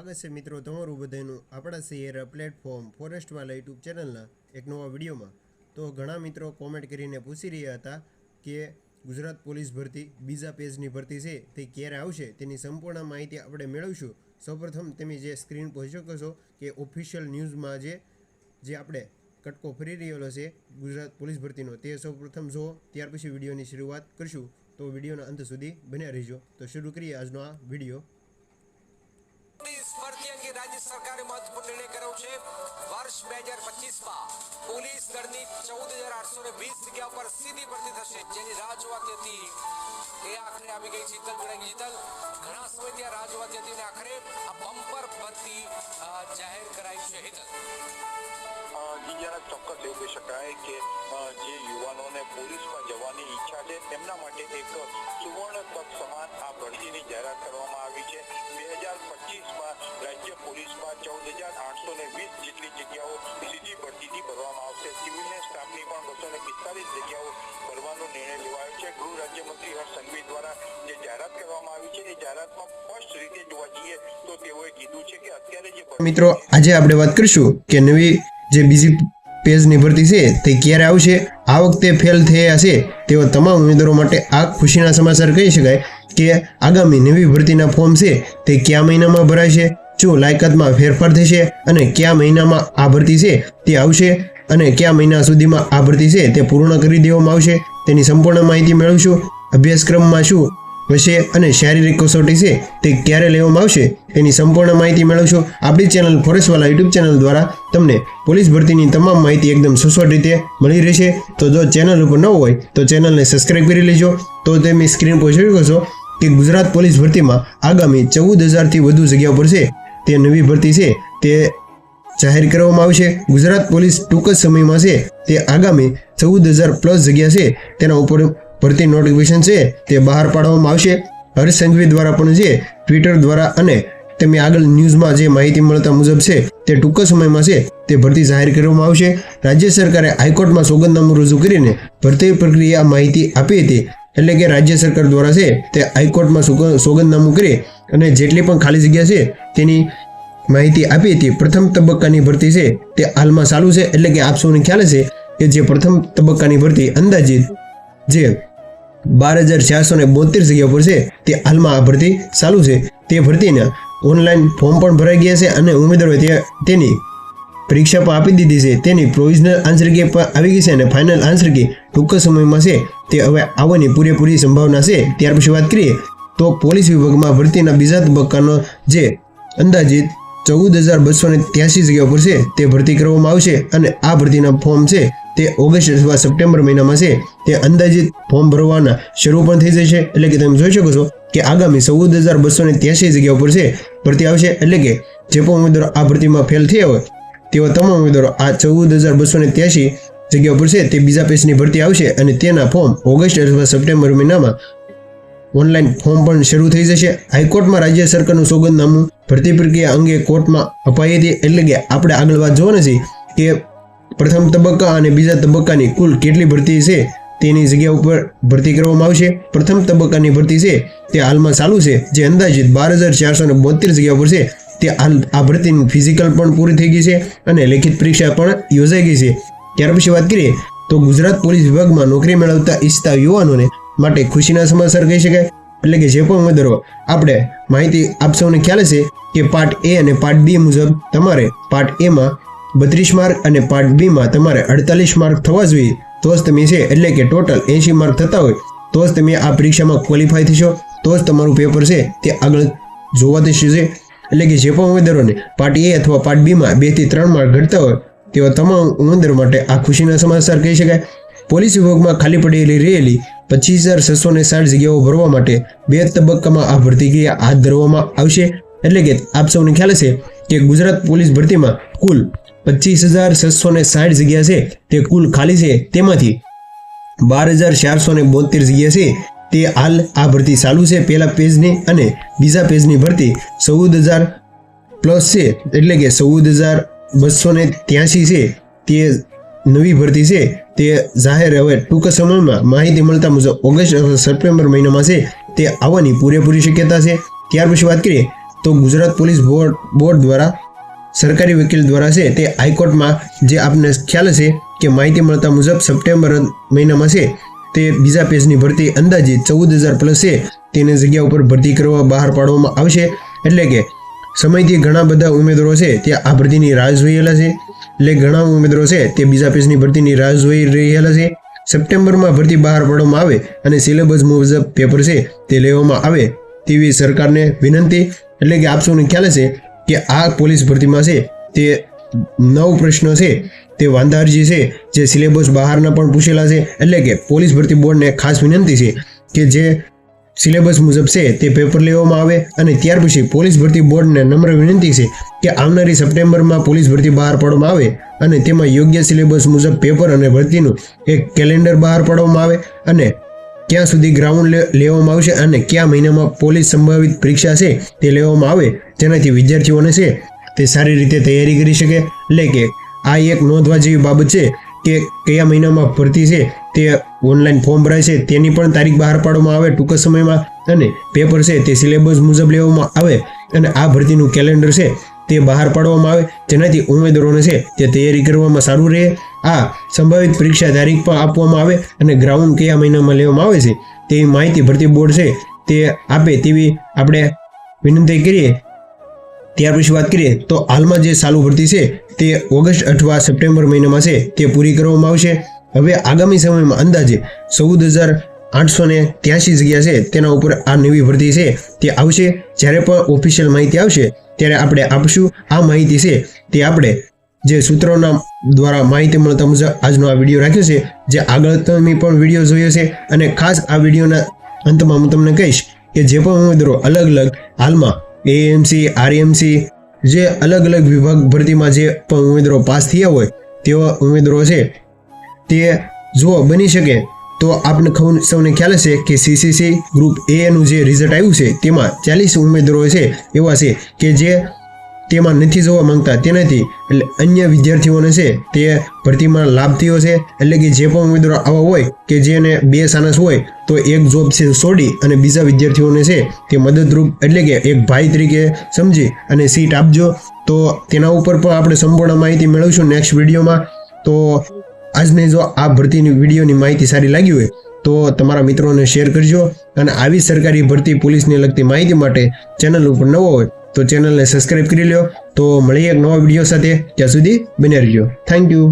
स्वागत है मित्रों तमारू बधाईनुं आपणा शहेर प्लेटफॉर्म फॉरेस्टवाला यूट्यूब चेनलना एक नवा विडियो में। तो घणा मित्रों कॉमेंट करीने पूछी रह्या हता कि गुजरात पोलीस भरती बीजा पेजनी भरती है ते क्यारे आवशे तेनी संपूर्ण माहिती आपणे मेळवीशुं। सौप्रथम तमे जे स्क्रीन पर जोई शको छो कि ऑफिशियल न्यूज में जे आपणे कटको फरी रहेलो छे गुजरात पोलीस भरतीनो ते सौप्रथम जो त्यार पछी विडियोनी शुरुआत करशुं। तो विडियोना अंत सुधी बन्या रहीजो। तो शुरू करीए आजनो आ विडियो। भर्ती अंगे राज्य सरकारे महत्वपूर्ण निर्णय कर्यो छे। वर्ष 2025 में पोलीस दळनी 14,820 जग्याओ पर सीधी भर्ती थशे, जेनी राह जोवाती हती ए आखरे आवी गई छे। शीतल घणा समयथी आ राह जोवाती हती ने आखरे आ बम्पर भर्ती जाહેર कराई छे। जरा ચોક્કસ એવું કહી શકાય કે જે યુવાનોને પોલીસમાં જવાની ઈચ્છા છે તેમના માટે એક સુવર્ણ તક સમાન આ ભરતીની જાહેરાત કરવામાં આવી છે। 2025માં રાજ્ય પોલીસમાં 14,820 જેટલી જગ્યાઓ સીધી ભરતીથી ભરવામાં આવશે। સિવિલ સ્ટાફની પણ 245 જગ્યાઓ ભરવાનો નિર્ણય લેવાયો છે। ગૃહ રાજ્યમંત્રી હર્ષ સંઘવી દ્વારા જે જાહેરાત કરવામાં આવી છે એ જાહેરાતમાં સ્પષ્ટ રીતે જોવા જઈએ તો તેઓએ કીધું છે કે અત્યારે જે મિત્રો આજે આપણે વાત કરીશું કે નવી જે બીજી પેજની ભરતી છે તે ક્યારે આવશે। આ વખતે ફેલ થયા છે તેવા તમામ ઉમેદવારો માટે આ ખુશીના સમાચાર કહી શકાય કે આગામી નવી ભરતીના ફોર્મ છે તે કયા મહિનામાં ભરાશે, શું લાયકાતમાં ફેરફાર થશે અને કયા મહિનામાં આ ભરતી છે તે આવશે અને કયા મહિના સુધીમાં આ ભરતી છે તે પૂર્ણ કરી દેવામાં આવશે તેની સંપૂર્ણ માહિતી મેળવીશું। અભ્યાસક્રમમાં શું હશે અને શારીરિક કસોટી છે તે ક્યારે લેવામાં આવશે તેની સંપૂર્ણ માહિતી મેળવશો। આપણી ચેનલ ફોરેસ્ટવાલા યુટ્યુબ ચેનલ દ્વારા તમને પોલીસ ભરતીની તમામ માહિતી એકદમ સચોટ રીતે મળી રહેશે। તો જો ચેનલ ઉપર ન હોય તો ચેનલને સબસ્ક્રાઇબ કરી લેજો। તો તમે સ્ક્રીન પર જોઈ શકો છો કે ગુજરાત પોલીસ ભરતીમાં આગામી 14,000થી વધુ જગ્યાઓ પર છે તે નવી ભરતી છે તે જાહેર કરવામાં આવશે। ગુજરાત પોલીસ ટૂંક જ સમયમાં છે તે આગામી 14,000 પ્લસ જગ્યા છે તેના ઉપર ભરતી નોટિફિકેશન છે તે બહાર પાડવામાં આવશે। હર્ષ સંઘવી દ્વારા પણ જે ટ્વિટર દ્વારા અને તમે આગળ ન્યૂઝમાં જે માહિતી મળતા મુજબ છે તે ટૂંક સમયમાં છે તે ભરતી જાહેર કરવામાં આવશે। રાજ્ય સરકારે હાઈકોર્ટમાં સોગંદનામું રજૂ કરીને ભરતી પ્રક્રિયા માહિતી આપી હતી, એટલે કે રાજ્ય સરકાર દ્વારા છે તે હાઈકોર્ટમાં સોગંદનામું કરી અને જેટલી પણ ખાલી જગ્યા છે તેની માહિતી આપી હતી। પ્રથમ તબક્કાની ભરતી છે તે હાલમાં ચાલુ છે, એટલે કે આપ સૌને ખ્યાલ છે કે જે પ્રથમ તબક્કાની ભરતી અંદાજિત જે 12,472 જગ્યા પર છે તે હાલમાં આ ભરતી ચાલુ છે। તે ભરતીના ઓનલાઈન ફોર્મ પણ ભરાઈ ગયા છે અને ઉમેદવારોએ તેની પરીક્ષા પણ આપી દીધી છે। તેની પ્રોવિઝનલ આન્સર કી પણ આવી ગઈ છે અને ફાઇનલ આન્સર કી ટૂંક સમયમાં છે તે હવે આવવાની પૂરેપૂરી સંભાવના છે। ત્યાર પછી વાત કરીએ તો પોલીસ વિભાગમાં ભરતીના બીજા તબક્કાનો જે અંદાજિત 14,283 જગ્યાઓ પર છે તે ભરતી કરવામાં આવશે અને આ ભરતીના ફોર્મ છે તે ઓગસ્ટ અથવા સપ્ટેમ્બર મહિનામાં છે તે અંદાજિત ફોર્મ ભરવાના શરૂ પણ થઈ જશે। એટલે કે તમે જોઈ શકો છો કે આગામી 14,283 જગ્યાઓ પર છે ભરતી આવશે। એટલે કે જે પણ ઉમેદવારો આ ભરતીમાં ફેલ થયા હોય તેવા તમામ ઉમેદવારો આ 14,283 જગ્યાઓ પર છે તે બીજા પેજની ભરતી આવશે અને તેના ફોર્મ ઓગસ્ટ અથવા સપ્ટેમ્બર મહિનામાં ઓનલાઈન ફોર્મ પણ શરૂ થઈ જશે। હાઈકોર્ટમાં રાજ્ય સરકારનું સોગંદનામું ભરતી પ્રક્રિયા અંગે કોર્ટમાં અપાઈ હતી, એટલે કે આપણે આગળ વાત જોવાની છે કે પ્રથમ તબક્કા અને બીજા તબક્કાની કુલ કેટલી ભરતી છે તેની જગ્યા ઉપર ભરતી કરવામાં આવશે। પ્રથમ તબક્કાની ભરતી છે તે હાલમાં ચાલુ છે, જે અંદાજિત 12,472 જગ્યા પર છે તે હાલ આ ભરતીની ફિઝિકલ પણ પૂરી થઈ ગઈ છે અને લેખિત પરીક્ષા પણ યોજાઈ ગઈ છે। ત્યાર પછી વાત કરીએ તો ગુજરાત પોલીસ વિભાગમાં નોકરી મેળવતા ઈચ્છતા યુવાનોને માટે ખુશીના સમાચાર કહી શકાય। એટલે કે જે પણ ઉમેદવારો આપણે માહિતી આપ સૌને ખ્યાલ છે કે પાર્ટ એ અને પાર્ટ બી મુજબ તમારે પાર્ટ એમાં 32 માર્ક અને પાર્ટ બી માં તમારે 48 માર્ક થવા જોઈએ તો જ તમે છે, એટલે કે ટોટલ 80 માર્ક થતા હોય તો જ તમે આ પરીક્ષામાં ક્વોલિફાય થશો, તો જ તમારું પેપર છે તે આગળ જોવા થશે। એટલે કે જે પણ ઉમેદવારોને પાર્ટ એ અથવા પાર્ટ બી માં 2 થી 3 માર્ક ઘટતા હોય તેવા તમામ ઉમેદવારો માટે આ ખુશીના સમાચાર કહી શકાય। પોલીસ વિભાગમાં ખાલી પડેલી રહેલી 25,660 જગ્યાઓ ભરવા માટે 2 તબક્કામાં આ ભરતી ક્રિયા હાથ ધરવામાં આવશે। એટલે કે આપ સૌને ખ્યાલ છે કે ગુજરાત પોલીસ ભરતીમાં કુલ 25,660 જગ્યા છે તે કુલ ખાલી છે, તેમાંથી 12,472 જગ્યા છે તે હાલ આ ભરતી ચાલુ છે પહેલા પેજની અને બીજા પેજની ભરતી 14,000 પ્લસ છે, એટલે કે 14,283 છે તે નવી ભરતી છે તે જાહેર હવે ટૂંક સમયમાં માહિતી મળતા મુજબ ઓગસ્ટ અથવા સપ્ટેમ્બર મહિનામાં છે તે આવવાની પૂરેપૂરી શક્યતા છે। ત્યાર પછી વાત કરીએ તો ગુજરાત પોલીસ બોર્ડ દ્વારા સરકારી વકીલ દ્વારા છે તે હાઈકોર્ટમાં જે આપને ખ્યાલ હશે કે માહિતી મળતા મુજબ સપ્ટેમ્બર મહિનામાં છે તે બીજા પેજની ભરતી અંદાજે 14,000 પ્લસ છે તેની જગ્યા ઉપર ભરતી કરવા બહાર પાડવામાં આવશે. એટલે કે સમયથી ઘણા બધા ઉમેદવારો છે તે આ ભરતીની રાહ જોઈ રહેલા છે. એટલે ઘણા ઉમેદવારો છે તે બીજા પેજની ભરતીની રાહ જોઈ રહેલા છે. સપ્ટેમ્બરમાં ભરતી બહાર પાડવામાં આવે અને સિલેબસ મુજબ પેપર છે તે લેવામાં આવે તેવી સરકારને વિનંતી. એટલે કે આપ સૌને ખ્યાલ હશે કે આ પોલીસ ભરતીમાં છે તે 9 પ્રશ્નો છે તે વાંધા અરજી છે જે સિલેબસ બહારના પણ પૂછેલા છે. એટલે કે પોલીસ ભરતી બોર્ડને ખાસ વિનંતી છે કે જે સિલેબસ મુજબ છે તે પેપર લેવામાં આવે. અને ત્યાર પછી પોલીસ ભરતી બોર્ડને નમ્ર વિનંતી છે કે આવનારી સપ્ટેમ્બરમાં પોલીસ ભરતી બહાર પાડવામાં આવે અને તેમાં યોગ્ય સિલેબસ મુજબ પેપર અને ભરતીનું એક કેલેન્ડર બહાર પાડવામાં આવે અને ક્યાં સુધી ગ્રાઉન્ડ લેવામાં આવશે અને કયા મહિનામાં પોલીસ સંભવિત પરીક્ષા છે તે લેવામાં આવે જેનાથી વિદ્યાર્થીઓને છે તે સારી રીતે તૈયારી કરી શકે. એટલે કે આ એક નોંધવા જેવી બાબત છે કે કયા મહિનામાં ભરતી છે તે ઓનલાઈન ફોર્મ ભરાય છે તેની પણ તારીખ બહાર પાડવામાં આવે ટૂંક સમયમાં અને પેપર છે તે સિલેબસ મુજબ લેવામાં આવે અને આ ભરતીનું કેલેન્ડર છે તે બહાર પાડવામાં આવે જેનાથી ઉમેદવારોને છે તે તૈયારી કરવામાં સારું રહે. આ સંભવિત પરીક્ષા તારીખ પણ આપવામાં આવે અને ગ્રાઉન્ડ કયા મહિનામાં લેવામાં આવે છે તેવી માહિતી ભરતી બોર્ડ છે તે આપે તેવી આપણે વિનંતી કરીએ. ત્યાર પછી વાત કરીએ તો હાલમાં જે ચાલુ ભરતી છે તે ઓગસ્ટ અથવા સપ્ટેમ્બર મહિનામાં છે તે પૂરી કરવામાં આવશે. હવે આગામી સમયમાં અંદાજે 14,883 જગ્યા છે તેના ઉપર આ નવી ભરતી છે તે આવશે. જ્યારે પણ ઓફિશિયલ માહિતી આવશે ત્યારે આપણે આપશું. આ માહિતી છે તે આપણે જે સૂત્રોના દ્વારા માહિતી મળતા મુજબ આજનો આ વિડીયો રાખ્યો છે. જે આગળ તમે પણ વિડીયો જોયો છે અને ખાસ આ વિડીયોના અંતમાં હું તમને કહીશ કે જે પણ ઉમેદવારો અલગ અલગ હાલમાં એએમસી આરએમસી જે અલગ અલગ વિભાગ ભરતીમાં જે પણ ઉમેદવારો પાસ થયા હોય તેવા ઉમેદવારો છે તે જો બની શકે તો આપને સૌને ખ્યાલ હશે કે સીસીસી ગ્રુપ એનું જે રિઝલ્ટ આવ્યું છે તેમાં 40 ઉમેદવારો છે એવા છે કે જે તેમાં નથી જોવા માંગતા તેનાથી એટલે અન્ય વિદ્યાર્થીઓને છે તે ભરતીમાં લાભ થયો છે. એટલે કે જે પણ ઉમેદવારો આવા હોય કે જેને 2 સાનસ હોય તો એક જોબ છે છોડી અને બીજા વિદ્યાર્થીઓને છે તે મદદરૂપ એટલે કે એક ભાઈ તરીકે સમજી અને સીટ આપજો. તો તેના ઉપર પણ આપણે સંપૂર્ણ માહિતી મેળવીશું નેક્સ્ટ વિડીયોમાં. તો આજની જો આ ભરતીની વિડીયોની માહિતી સારી લાગી હોય તો તમારા મિત્રોને શેર કરજો અને આવી સરકારી ભરતી પોલીસને લગતી માહિતી માટે ચેનલ ઉપર નવો હોય તો ચેનલને સબસ્ક્રાઇબ કરી લો. તો મળીએ એક નવા વિડીયો સાથે. ત્યાં સુધી બન્યા રહેજો. Thank you.